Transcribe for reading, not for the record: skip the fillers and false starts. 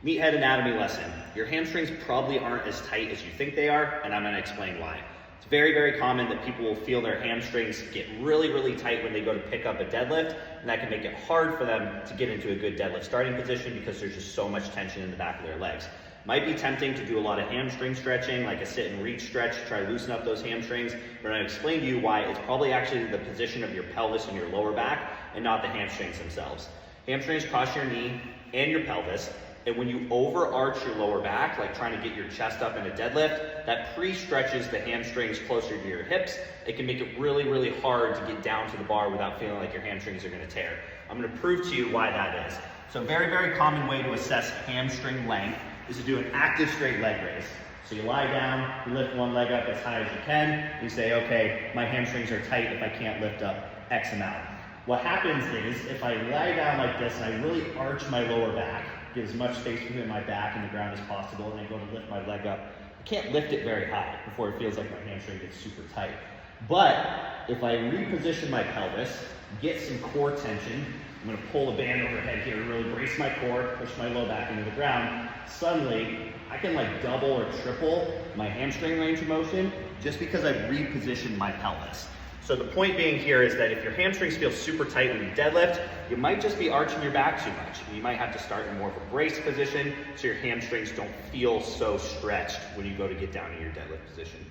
Meathead anatomy lesson. Your hamstrings probably aren't as tight as you think they are, and I'm going to explain why. It's very, very common that people will feel their hamstrings get really, really tight when they go to pick up a deadlift, and that can make it hard for them to get into a good deadlift starting position because there's just so much tension in the back of their legs. Might be tempting to do a lot of hamstring stretching, like a sit and reach stretch, to try to loosen up those hamstrings, but I'm going to explain to you why it's probably actually the position of your pelvis and your lower back and not the hamstrings themselves. Hamstrings cross your knee and your pelvis, and when you overarch your lower back, like trying to get your chest up in a deadlift, that pre-stretches the hamstrings closer to your hips. It can make it really, really hard to get down to the bar without feeling like your hamstrings are going to tear. I'm going to prove to you why that is. So a very, very common way to assess hamstring length is to do an active straight leg raise. So you lie down, you lift one leg up as high as you can, and you say, okay, my hamstrings are tight if I can't lift up X amount. What happens is, if I lie down like this and I really arch my lower back, get as much space between my back and the ground as possible, and I go to lift my leg up, I can't lift it very high before it feels like my hamstring gets super tight. But if I reposition my pelvis, get some core tension, I'm going to pull a band overhead here, really brace my core, push my low back into the ground, suddenly I can like double or triple my hamstring range of motion just because I've repositioned my pelvis. So the point being here is that if your hamstrings feel super tight when you deadlift, you might just be arching your back too much. And you might have to start in more of a brace position so your hamstrings don't feel so stretched when you go to get down in your deadlift position.